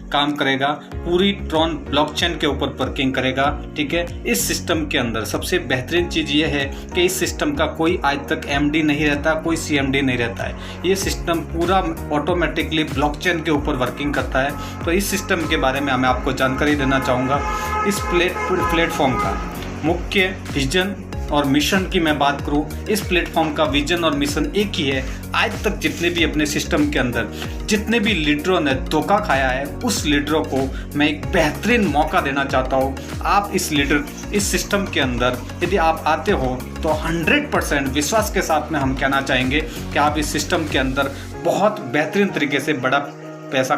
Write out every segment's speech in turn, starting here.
काम करेगा, पूरी ट्रॉन ब्लॉकचेन के ऊपर वर्किंग करेगा। ठीक है, इस सिस्टम के अंदर सबसे बेहतरीन चीज़ ये है कि इस सिस्टम का कोई आज तक एमडी नहीं रहता, कोई सीएमडी नहीं रहता है। ये सिस्टम पूरा ऑटोमेटिकली ब्लॉकचेन के ऊपर वर्किंग करता है। तो इस सिस्टम के बारे में मैं आपको जानकारी देना चाहूँगा। इस प्लेटफॉर्म का मुख्य विजन और मिशन की मैं बात करूं, इस प्लेटफॉर्म का विजन और मिशन एक ही है। आज तक जितने भी अपने सिस्टम के अंदर जितने भी लीडरों ने धोखा खाया है, उस लीडरों को मैं एक बेहतरीन मौका देना चाहता हूं। आप इस सिस्टम के अंदर यदि आप आते हो तो 100% विश्वास के साथ में हम कहना चाहेंगे कि आप इस सिस्टम के अंदर बहुत बेहतरीन तरीके से बड़ा पैसा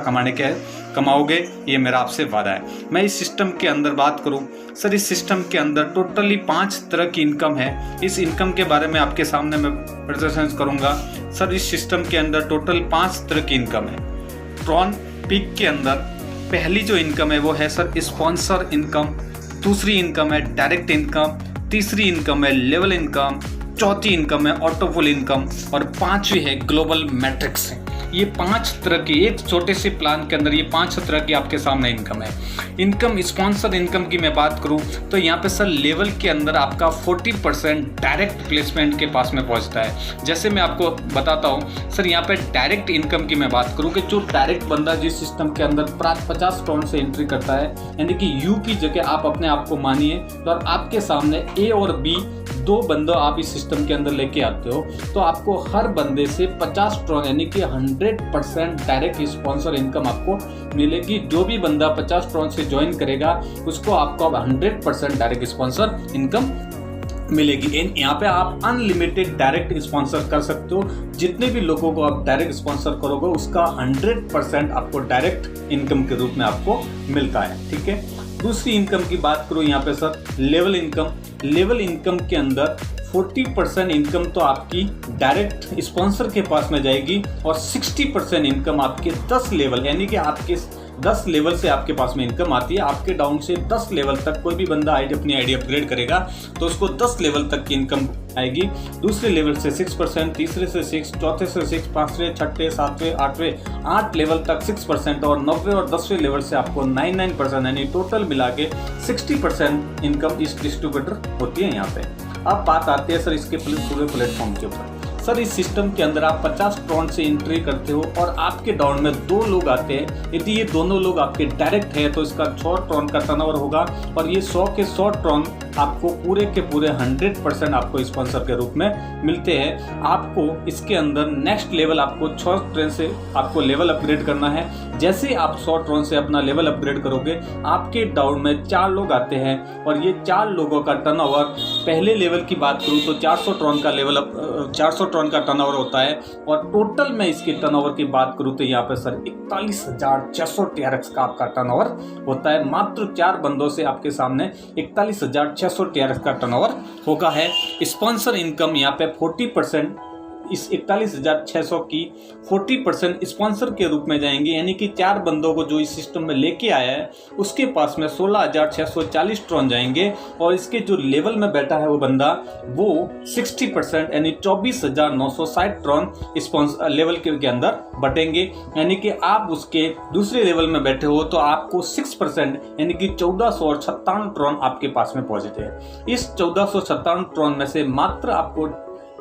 कमाओगे, ये मेरा आपसे वादा है। मैं इस सिस्टम के अंदर बात करूं सर, इस सिस्टम के अंदर टोटली 5 तरह की इनकम है। इस इनकम के बारे में आपके सामने मैं प्रेजेंटेशन करूंगा। सर, इस सिस्टम के अंदर टोटल 5 तरह की इनकम है। ट्रॉन पीक के अंदर पहली जो इनकम है वो है सर स्पॉन्सर इनकम, दूसरी इनकम है डायरेक्ट इनकम, तीसरी इनकम है लेवल इनकम, चौथी इनकम है ऑटोफुल इनकम और पांचवी है ग्लोबल मैट्रिक्स। ये 5 तरह की, एक छोटे से प्लान के अंदर ये 5 तरह की आपके सामने इनकम है। इनकम स्पॉन्सर इनकम की मैं बात करूं तो यहाँ पे सर लेवल के अंदर आपका 40% डायरेक्ट प्लेसमेंट के पास में पहुंचता है। जैसे मैं आपको बताता हूं सर, यहाँ पे डायरेक्ट इनकम की मैं बात करूं कि जो डायरेक्ट बंदा जिस सिस्टम के अंदर 50 ट्रॉन से एंट्री करता है, यानी कि यू की जगह आप अपने आप को मानिए तो आपके सामने ए और बी 2 बंदों आप इस सिस्टम के अंदर लेके आते हो, तो आपको हर बंदे से 50 ट्रॉन यानी कि 100% डायरेक्ट स्पॉन्सर इनकम आपको मिलेगी। जो भी बंदा 50 ट्रॉन से ज्वाइन करेगा उसको आपको अब 100% डायरेक्ट स्पॉन्सर इनकम मिलेगी। यहाँ पे आप अनलिमिटेड डायरेक्ट स्पॉन्सर कर सकते हो। जितने भी लोगों को आप डायरेक्ट स्पॉन्सर करोगे उसका 100% आपको डायरेक्ट इनकम के रूप में आपको मिलता है। ठीक है, दूसरी इनकम की बात करूँ यहाँ पे sir level income. Level income के अंदर 40% इनकम तो आपकी डायरेक्ट स्पॉन्सर के पास में जाएगी और 60% इनकम आपके 10 लेवल यानी कि आपके 10 लेवल से आपके पास में इनकम आती है। आपके डाउन से 10 लेवल तक कोई भी बंदा अपनी आईडी अपग्रेड करेगा तो उसको 10 लेवल तक की इनकम आएगी। दूसरे लेवल से 6%, तीसरे से 6, चौथे से 6, पांचवें, छठे, सातवें, आठवें 8 लेवल तक 6% और 9वें और 10वें लेवल से आपको 99% यानी टोटल मिला के 60% इनकम इस डिस्ट्रीब्यूटर होती है यहाँ पे। अब बात आती है सर इसके पूरे प्लेटफॉर्म के ऊपर। सर, इस सिस्टम के अंदर आप 50 ट्रॉन से एंट्री करते हो और आपके डाउन में 2 लोग आते हैं। यदि ये दोनों लोग आपके डायरेक्ट है तो इसका 100 ट्रॉन का टर्नओवर होगा और ये 100 के 100 ट्रॉन आपको पूरे के पूरे 100% आपको स्पॉन्सर के रूप में मिलते हैं। आपको इसके अंदर नेक्स्ट लेवल आपको 6 ट्रॉन से आपको लेवल अपग्रेड करना है। जैसे आप 100 ट्रॉन से अपना लेवल अपग्रेड करोगे आपके डाउन में 4 लोग आते हैं और ये 4 लोगों का टर्नओवर, पहले लेवल की बात करूँ तो 400 ट्रॉन का लेवल 400 ट्रॉन का टर्नओवर होता है और टोटल में इसके टर्नओवर की बात करूं तो यहाँ पे सर 41,600 TRX का आपका टर्नओवर होता है। मात्र 4 बंदों से आपके सामने 41,600 TRX का टर्नओवर होगा है। स्पॉन्सर इनकम यहाँ पे 40%, इस 41,600 की 40% स्पॉन्सर के रूप में जाएंगे, यानी कि 4 बंदों को जो इस सिस्टम में लेके आया है उसके पास में 16,640 ट्रॉन जाएंगे और इसके जो लेवल में बैठा है वो बंदा वो 60% यानी 24,960 ट्रॉन स्पॉन्सर लेवल के अंदर बटेंगे। यानी कि आप उसके दूसरे लेवल में बैठे हो तो आपको 6% यानी कि 1457 ट्रॉन आपके पास में पहुंचते हैं। इस 1457 ट्रॉन में से मात्र आपको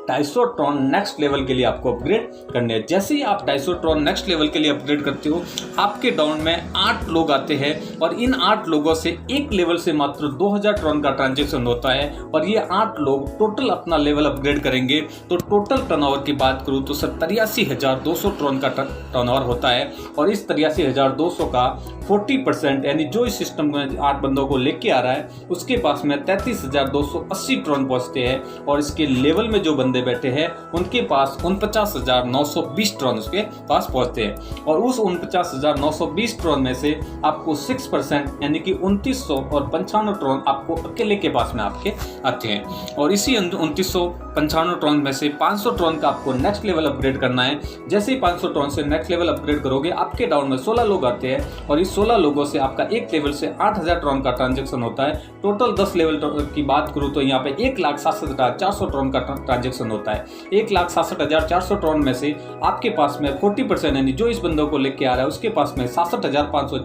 250 ट्रॉन नेक्स्ट लेवल के लिए आपको अपग्रेड करने हैं। जैसे ही आप 250 ट्रॉन नेक्स्ट लेवल के लिए अपग्रेड करते हो आपके डाउन में 8 लोग आते हैं और इन 8 लोगों से एक लेवल से मात्र 2000 ट्रॉन का ट्रांजेक्शन होता है और ये 8 लोग टोटल अपना लेवल अपग्रेड करेंगे। तो टोटल टर्नओवर की बात करूँ तो 83,200 ट्रॉन का टर्नओवर होता है और इस 83,200 का 40% यानी जो इस सिस्टम में 8 बंदों को लेके आ रहा है उसके पास में 33,280 ट्रॉन पहुंचते हैं और इसके लेवल में जो बंदे बैठे हैं उनके पास 49,920 ट्रॉन उसके पास पहुंचते हैं और उस 49,920 ट्रॉन में से आपको 6% यानी कि 2995 ट्रॉन आपको अकेले के पास में आपके आते हैं और इसी 2995 ट्रॉन में से 500 ट्रॉन का आपको नेक्स्ट लेवल अपग्रेड करना है। जैसे ही 500 ट्रॉन से नेक्स्ट लेवल अपग्रेड करोगे आपके डाउन में 16 लोग आते हैं और इस 16 लोगों से आपका एक लेवल से 8,000 ट्रॉन का ट्रांजेक्शन होता है। टोटल 10 लेवल की बात करूँ तो यहाँ पे 1,67,400 ट्रॉन का ट्रांजेक्शन होता है। 1,67,400 ट्रॉन में से आपके पास में 40% यानी जो इस बंदों को लेके आ रहा है उसके पास में 66,500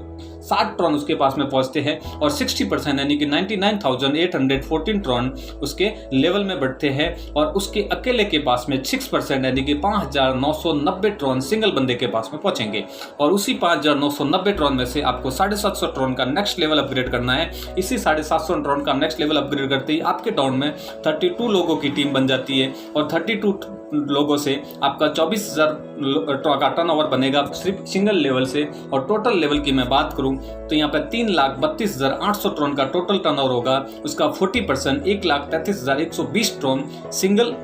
60 ट्रॉन उसके पास में पहुंचते हैं और 60% यानी कि 99,814 ट्रॉन उसके लेवल में बढ़ते हैं और उसके अकेले के पास में 6% यानी कि 5,990 ट्रॉन सिंगल बंदे के पास में पहुंचेंगे। और उसी 5,990 ट्रॉन में से आपको 750 ट्रॉन का नेक्स्ट लेवल अपग्रेड करना है। इसी 750 ट्रॉन का नेक्स्ट लेवल अपग्रेड करते ही आपके डाउन में 32 लोगों की टीम बन जाती है और 32 लोगों से आपका 24,000 का टर्नओवर बनेगा सिर्फ सिंगल लेवल से। और टोटल लेवल की मैं बात करूं तो यहाँ पे 3,32,800 ट्रॉन का टोटल टर्नओवर होगा। उसका 40% 1,33,120 ट्रॉन सिंगल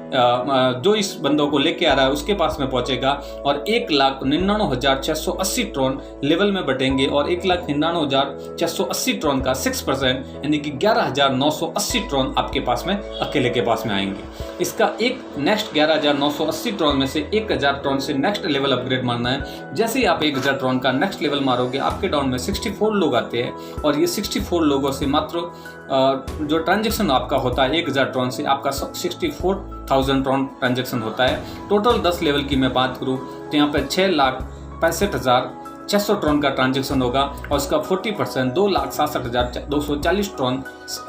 जो इस बंदों को लेके आ रहा है उसके पास में पहुंचेगा और 1,99,680 ट्रॉन लेवल में बटेंगे और 1,99,680 ट्रॉन का 6% यानी कि 11,980 ट्रॉन आपके पास में अकेले के पास में आएंगे। इसका एक नेक्स्ट 11,980 ट्रॉन में से 1,000 ट्रॉन से नेक्स्ट लेवल अपग्रेड मारना है। जैसे ही आप 1,000 ट्रॉन का नेक्स्ट लेवल मारोगे आपके डाउन में 64 लोग आते हैं और ये 64 लोगों से मात्र जो ट्रांजेक्शन आपका होता है 1,000 ट्रॉन से आपका 64,000 ट्रॉन ट्रांजेक्शन होता है। टोटल 10 लेवल की मैं बात करूँ तो यहाँ पे 6,65,600 ट्रॉन का ट्रांजेक्शन होगा और उसका 40% 2,67,240 ट्रॉन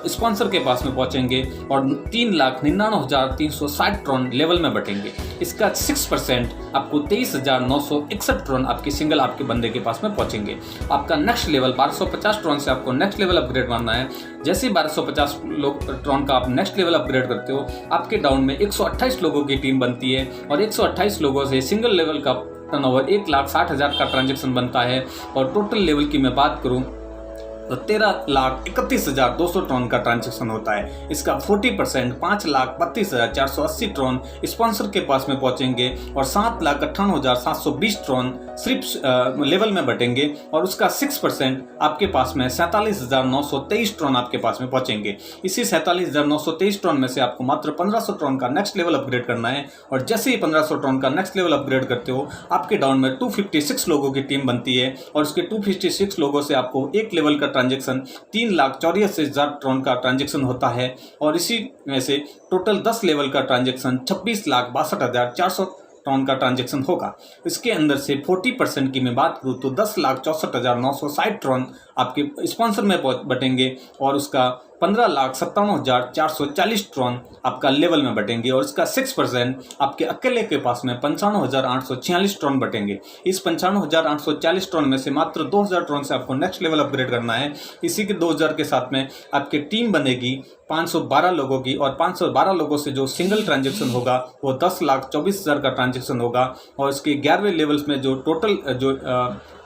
स्पॉन्सर के पास में पहुंचेंगे और 3,99,360 ट्रॉन लेवल में बटेंगे। इसका 6% आपको 23,961 ट्रॉन आपके सिंगल आपके बंदे के पास में पहुंचेंगे। आपका नेक्स्ट लेवल 1250 ट्रॉन से आपको नेक्स्ट लेवल अपग्रेड मारना है। जैसे ही 1250 ट्रॉन का आप नेक्स्ट लेवल अपग्रेड करते हो आपके डाउन में 128 लोगों की टीम बनती है और 128 लोगों से सिंगल लेवल का टर्नओवर 1,60,000 का ट्रांजेक्शन बनता है। और टोटल लेवल की मैं बात करूं तो 13,31,200 ट्रॉन का ट्रांजेक्शन होता है। इसका 40% 5,32,480 ट्रॉन स्पॉन्सर के पास में पहुंचेंगे और 7,98,720 ट्रॉन सिर्फ लेवल में बटेंगे और उसका 6% आपके पास में 47,923 ट्रॉन आपके पास में पहुंचेंगे। इसी 47,923 ट्रॉन में से आपको मात्र 1,500 ट्रॉन का नेक्स्ट लेवल अपग्रेड करना है और जैसे ही 1,500 ट्रॉन का नेक्स्ट लेवल अपग्रेड करते हो आपके डाउन में 256 लोगों की टीम बनती है और उसके 256 लोगों से आपको एक लेवल का ट्रांजेक्शन 3,84,000 ट्रॉन का ट्रांजेक्शन होता है और इसी में से टोटल 10 लेवल का ट्रांजेक्शन 26,62,400 ट्रॉन का ट्रांजेक्शन होगा। इसके अंदर से 40% की मैं बात करूँ तो 10,64,960 ट्रॉन आपके स्पॉन्सर में बटेंगे और उसका 15,57,440 ट्रॉन आपका लेवल में बटेंगे और इसका 6% आपके अकेले के पास में 95,846 ट्रॉन बटेंगे। इस 95,840 ट्रॉन में से मात्र 2,000 ट्रॉन से आपको नेक्स्ट लेवल अपग्रेड करना है। इसी के 2,000 के साथ में आपकी टीम बनेगी 512 लोगों की और 512 लोगों से जो सिंगल ट्रांजेक्शन होगा वो 10,24,000 का ट्रांजेक्शन होगा और इसके 11वें लेवल्स में जो टोटल जो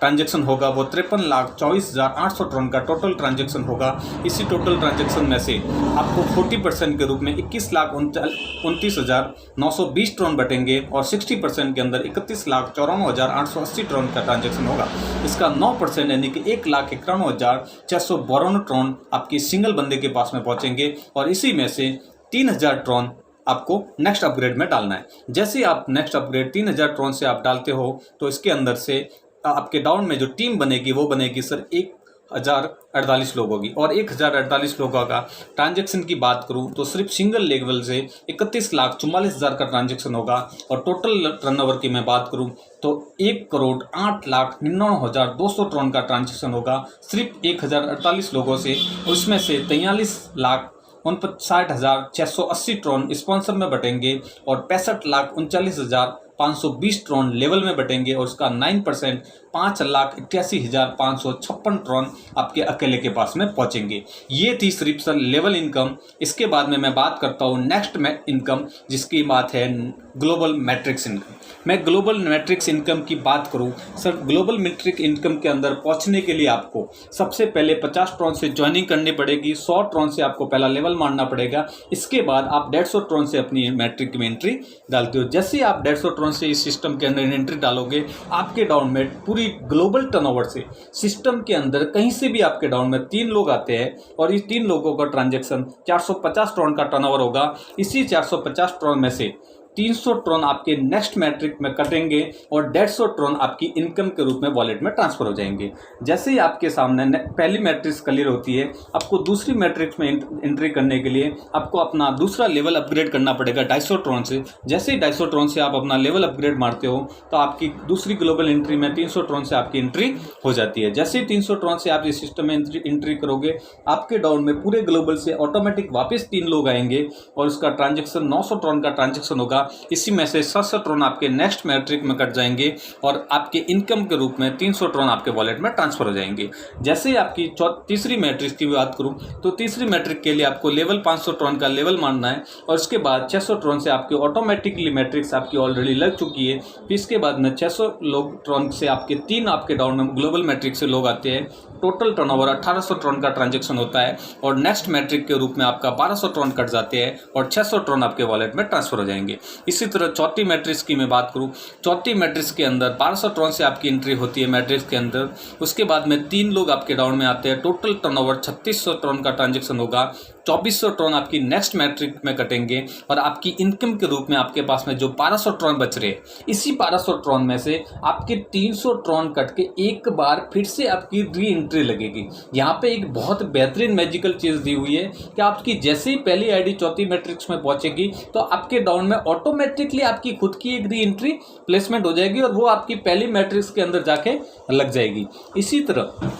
ट्रांजेक्शन होगा वो 53,24,800 ट्रॉन का टोटल ट्रांजेक्शन होगा। इसी टोटल ट्रांजेक्शन में से आपको 40% के रूप में 21,29,920 ट्रॉन बटेंगे और 60% के अंदर 31,94,880 ट्रॉन का ट्रांजेक्शन होगा। इसका 9% यानी कि 1,91,692 ट्रॉन आपकी सिंगल बंदे के पास में पहुंचेंगे और इसी में से 3,000 ट्रॉन आपको नेक्स्ट अपग्रेड में डालना है। जैसे आप नेक्स्ट अपग्रेड 3,000 ट्रॉन से आप डालते हो तो इसके अंदर से आपके डाउन में जो टीम बनेगी वो बनेगी सर 1,048 लोगों की और 1,048 लोगों का ट्रांजैक्शन की बात करूं तो सिर्फ सिंगल लेवल से 31,44,000 का ट्रांजैक्शन होगा और टोटल टर्नओवर की मैं बात करूं तो 1,08,99,200 ट्रॉन का ट्रांजैक्शन होगा सिर्फ 1,048 लोगों से। उसमें से 43,59,680 ट्रॉन स्पॉन्सर में बटेंगे और 65,39,520 ट्रॉन लेवल में बटेंगे और उसका 9% 5,81,556 ट्रॉन आपके अकेले के पास में पहुंचेंगे। ये थी सिर्फ सर लेवल इनकम। इसके बाद में मैं बात करता हूँ नेक्स्ट इनकम जिसकी बात है ग्लोबल मैट्रिक्स इनकम। मैं ग्लोबल मैट्रिक्स इनकम की बात करूं सर, ग्लोबल मैट्रिक्स इनकम के अंदर पहुंचने के लिए आपको सबसे पहले 50 ट्रॉन से ज्वाइनिंग करनी पड़ेगी, 100 ट्रॉन से आपको पहला लेवल मारना पड़ेगा। इसके बाद आप 150 ट्रॉन से अपनी मैट्रिक में एंट्री डालते हो। जैसे ही आप 150 ट्रॉन से इस सिस्टम के अंदर एंट्री डालोगे आपके डाउन में पूरी ग्लोबल टर्नओवर से सिस्टम के अंदर कहीं से भी आपके डाउन में 3 लोग आते हैं और इस 3 लोगों का ट्रांजेक्शन 450 ट्रॉन का टर्नओवर होगा। इसी 450 ट्रॉन में से 300 ट्रॉन आपके नेक्स्ट मैट्रिक में कटेंगे और 150 ट्रॉन आपकी इनकम के रूप में वॉलेट में ट्रांसफर हो जाएंगे। जैसे ही आपके सामने पहली मैट्रिक्स क्लियर होती है, आपको दूसरी मैट्रिक्स में एंट्री करने के लिए आपको अपना दूसरा लेवल अपग्रेड करना पड़ेगा 250 ट्रॉन से। जैसे ही 250 ट्रॉन से आप अपना लेवल अपग्रेड मारते हो तो आपकी दूसरी ग्लोबल एंट्री में 300 ट्रॉन से आपकी एंट्री हो जाती है। जैसे ही 300 ट्रॉन से आप इस सिस्टम में एंट्री करोगे, आपके डाउन में पूरे ग्लोबल से ऑटोमेटिक वापस 3 लोग आएंगे और उसका ट्रांजेक्शन 900 ट्रॉन का ट्रांजेक्शन होगा। इसी में से 700 ट्रॉन आपके नेक्स्ट मैट्रिक में कट जाएंगे और आपके इनकम के रूप में 300 ट्रॉन आपके वॉलेट में ट्रांसफर हो जाएंगे। जैसे ही आपकी तीसरी मैट्रिक्स की बात करूं तो तीसरी मैट्रिक के लिए आपको लेवल 500 ट्रॉन का लेवल मारना है और उसके बाद 600 ट्रॉन से आपकी ऑटोमेटिकली मैट्रिक्स आपकी ऑलरेडी लग चुकी है। फिर इसके बाद में 600 लोग ट्रॉन से आपके 3 आपके डाउन में ग्लोबल मैट्रिक से लोग आते हैं। टोटल टर्नओवर 1800 ट्रॉन का ट्रांजेक्शन होता है और नेक्स्ट मैट्रिक के रूप में आपका 1200 ट्रॉन कट जाते हैं और 600 ट्रॉन आपके वॉलेट में ट्रांसफर हो जाएंगे। इसी तरह चौथी मैट्रिक्स की मैं बात करूं, चौथी मैट्रिक्स के अंदर 1200 ट्रॉन से आपकी एंट्री होती है मैट्रिक्स के अंदर। उसके बाद में 3 लोग आपके डाउन में आते हैं। टोटल टर्नओवर 3600 ट्रॉन का ट्रांजेक्शन होगा। 2400 ट्रॉन आपकी नेक्स्ट मैट्रिक में कटेंगे और आपकी इनकम के रूप में आपके पास में जो 1200 ट्रॉन बच रहे, इसी 1200 ट्रॉन में से आपके 300 ट्रॉन कट के एक बार फिर से आपकी री एंट्री लगेगी। यहाँ पे एक बहुत बेहतरीन मैजिकल चीज़ दी हुई है कि आपकी जैसे ही पहली आईडी चौथी मैट्रिक्स में पहुंचेगी तो आपके डाउन में ऑटोमेटिकली आपकी खुद की एक री एंट्री प्लेसमेंट हो जाएगी और वो आपकी पहली मैट्रिक्स के अंदर जाके लग जाएगी। इसी तरह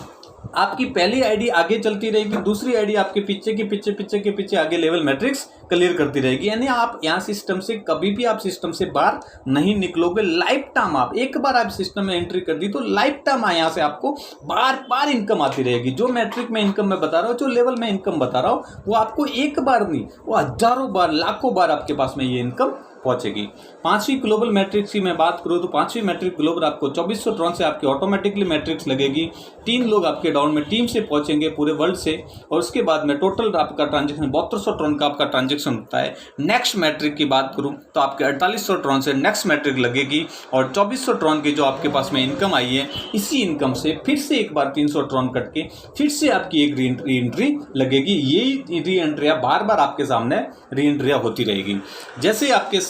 आपकी पहली आईडी आगे चलती रहेगी, दूसरी आईडी आपके पीछे आगे लेवल मैट्रिक्स क्लियर करती रहेगी। यानी आप यहाँ सिस्टम से कभी भी आप सिस्टम से बाहर नहीं निकलोगे। लाइफ टाइम आप एक बार आप सिस्टम में एंट्री कर दी तो लाइफ टाइम यहाँ से आपको बार बार इनकम आती रहेगी। जो मैट्रिक में इनकम मैं बता रहा हूँ, जो लेवल में इनकम बता रहा हूँ, वो आपको एक बार नहीं, वो हजारों बार लाखों बार आपके पास में ये इनकम पहुंचेगी। पांचवी ग्लोबल मैट्रिक्स की मैं बात करूं तो पांचवी मैट्रिक ग्लोबल आपको 2400 ट्रॉन से आपकी ऑटोमेटिकली मैट्रिक्स लगेगी। 3 लोग आपके डाउन में टीम से पहुंचेंगे पूरे वर्ल्ड से और उसके बाद में टोटल आपका ट्रांजेक्शन 7200 ट्रॉन का आपका ट्रांजेक्शन होता है। नेक्स्ट मैट्रिक की बात करूं तो आपके 4800 ट्रॉन से नेक्स्ट मैट्रिक लगेगी और 2400 ट्रॉन की जो आपके पास में इनकम आई है, इसी इनकम से फिर से एक बार 300 ट्रॉन कट के फिर से आपकी एक री एंट्री लगेगी। यही री एंट्रियाँ बार बार आपके सामने री एंट्रियाँ होती रहेगी। जैसे आपके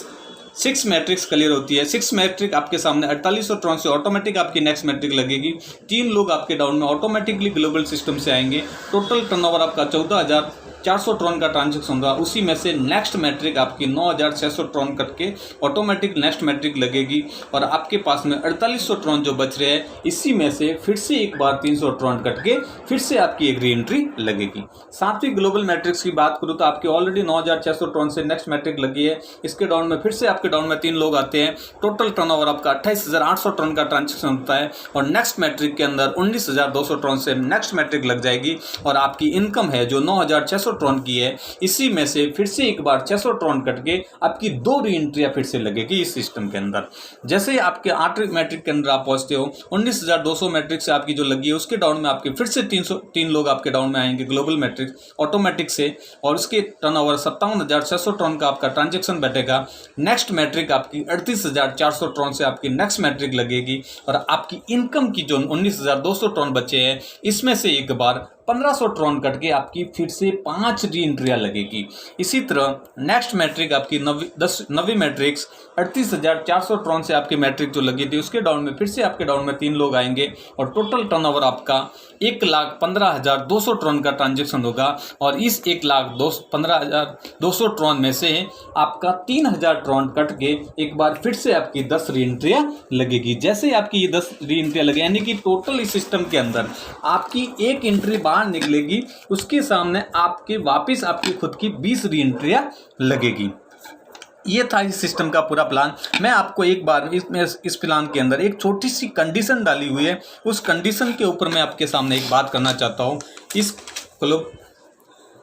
6 मैट्रिक्स क्लियर होती है, 6 मैट्रिक आपके सामने 4800 ट्रॉन से ऑटोमेटिक आपकी नेक्स्ट मैट्रिक लगेगी। 3 लोग आपके डाउन में ऑटोमेटिकली ग्लोबल सिस्टम से आएंगे। टोटल टर्नओवर आपका 14400 ट्रॉन का ट्रांजेक्शन होगा। उसी में से नेक्स्ट मैट्रिक आपकी 9600 ट्रॉन करके ऑटोमेटिक नेक्स्ट मैट्रिक लगेगी और आपके पास में 4800 ट्रॉन जो बच रहे हैं, इसी में से फिर से एक बार 300 ट्रॉन कट के फिर से आपकी एक री एंट्री लगेगी। 7वीं ग्लोबल मैट्रिक्स की बात करूँ तो आपकी ऑलरेडी 9600 ट्रॉन से नेक्स्ट मैट्रिक लगी है। इसके डाउन में फिर से आपके डाउन में 3 लोग आते हैं। टोटल टर्नओवर आपका 28800 ट्रॉन का ट्रांजेक्शन होता है और नेक्स्ट मैट्रिक के अंदर 19200 ट्रॉन से नेक्स्ट मैट्रिक लग जाएगी और आपकी इनकम है जो 9600 ट्रॉन की है, इसी में से फिर से एक बार 600 ट्रॉन कट के आपकी 2 री एंट्रियां फिर से लगेगी इस सिस्टम के अंदर। जैसे ही आपके 8वीं मैट्रिक के अंदर आप पहुंचते हो, 19200 मैट्रिक से आपकी जो लगी है उसके डाउन में आपके फिर से 3 लोग आपके डाउन में आएंगे ग्लोबल मैट्रिक ऑटोमेटिक से और उसके टर्नओवर 57600 ट्रॉन का आपका ट्रांजेक्शन बैठेगा। नेक्स्ट मैट्रिक आपकी 38400 ट्रॉन से आपकी नेक्स्ट मैट्रिक लगेगी और आपकी इनकम की जो 19200 ट्रॉन बचे हैं, इसमें से एक बार 1500 ट्रॉन कट के आपकी फिर से 5 री एंट्रियां लगेगी। इसी तरह नेक्स्ट मैट्रिक आपकी 9वीं मैट्रिक्स 38400 ट्रॉन से आपकी मैट्रिक जो लगी थी उसके डाउन में फिर से आपके डाउन में 3 लोग आएंगे और टोटल टर्नओवर आपका 1,15,200 ट्रॉन का ट्रांजेक्शन होगा और इस 1,15,200 ट्रॉन में से आपका 3000 ट्रॉन कट के एक बार फिर से आपकी 10 री एंट्रियां लगेगी। जैसे आपकी ये 10 री एंट्रियां लगे, यानी कि टोटल इस सिस्टम के अंदर आपकी एक एंट्री बाहर निकलेगी, उसके सामने आपके वापस आपकी खुद की 20 री एंट्रियां लगेगी। ये था इस सिस्टम का पूरा प्लान। मैं आपको एक बार इस प्लान के अंदर एक छोटी सी कंडीशन डाली हुई है, उस कंडीशन के ऊपर मैं आपके सामने एक बात करना चाहता हूँ। इस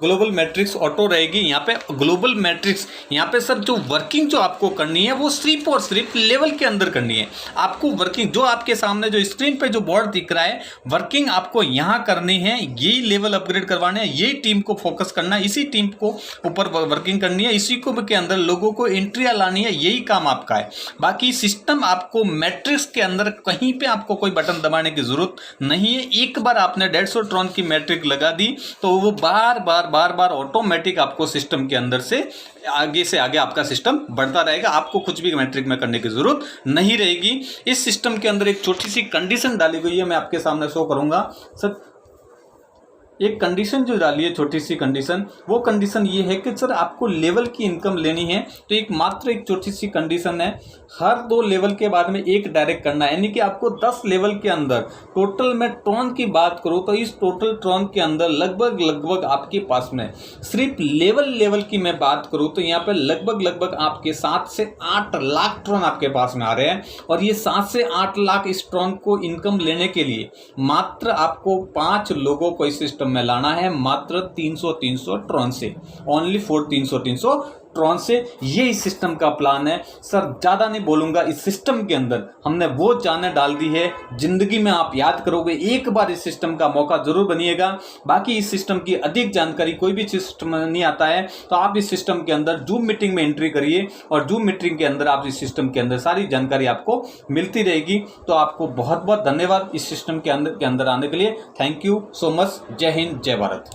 ग्लोबल मैट्रिक्स ऑटो रहेगी। यहाँ पे ग्लोबल मैट्रिक्स, यहाँ पे सर जो वर्किंग जो आपको करनी है वो सिर्फ और सिर्फ लेवल के अंदर करनी है। आपको वर्किंग जो आपके सामने जो स्क्रीन पे जो बोर्ड दिख रहा है, वर्किंग आपको यहाँ करनी है। यही लेवल अपग्रेड करवाने हैं, यही टीम को फोकस करना है, इसी टीम को ऊपर वर्किंग करनी है, इसी को के अंदर लोगों को एंट्रियाँ लानी है, यही काम आपका है। बाकी सिस्टम आपको मैट्रिक्स के अंदर कहीं पर आपको कोई बटन दबाने की जरूरत नहीं है। एक बार आपने 150 ट्रॉन की मैट्रिक लगा दी तो वो बार बार बार ऑटोमेटिक आपको सिस्टम के अंदर से आगे आपका सिस्टम बढ़ता रहेगा। आपको कुछ भी मैट्रिक में करने की जरूरत नहीं रहेगी। इस सिस्टम के अंदर एक छोटी सी कंडीशन डाली गई है, मैं आपके सामने शो करूंगा सर। एक कंडीशन जो डाली है, छोटी सी कंडीशन, वो कंडीशन ये है कि सर आपको लेवल की इनकम लेनी है तो एक छोटी सी कंडीशन है, हर 2 लेवल के बाद में एक डायरेक्ट करना है। यानी कि आपको 10 लेवल के अंदर टोटल में ट्रॉन की बात करूं तो इस टोटल ट्रॉन के अंदर लगभग आपके पास में सिर्फ लेवल की मैं बात करूं तो यहाँ पे लगभग आपके 7 से 8 लाख ट्रॉन आपके पास में आ रहे हैं। और ये 7 से 8 लाख इस ट्रॉन को इनकम लेने के लिए मात्र आपको 5 लोगों को इस सिस्टम में लाना है, मात्र 300 ट्रॉन से, ओनली फॉर 300 ट्रॉन से। ये इस सिस्टम का प्लान है सर। ज़्यादा नहीं बोलूँगा, इस सिस्टम के अंदर हमने वो जाने डाल दी है, जिंदगी में आप याद करोगे। एक बार इस सिस्टम का मौका जरूर बनिएगा। बाकी इस सिस्टम की अधिक जानकारी, कोई भी सिस्टम नहीं आता है तो आप इस सिस्टम के अंदर जूम मीटिंग में एंट्री करिए और जूम मीटिंग के अंदर आप इस सिस्टम के अंदर सारी जानकारी आपको मिलती रहेगी। तो आपको बहुत बहुत धन्यवाद इस सिस्टम के अंदर आने के लिए। Thank you so much. जय हिंद, जय भारत।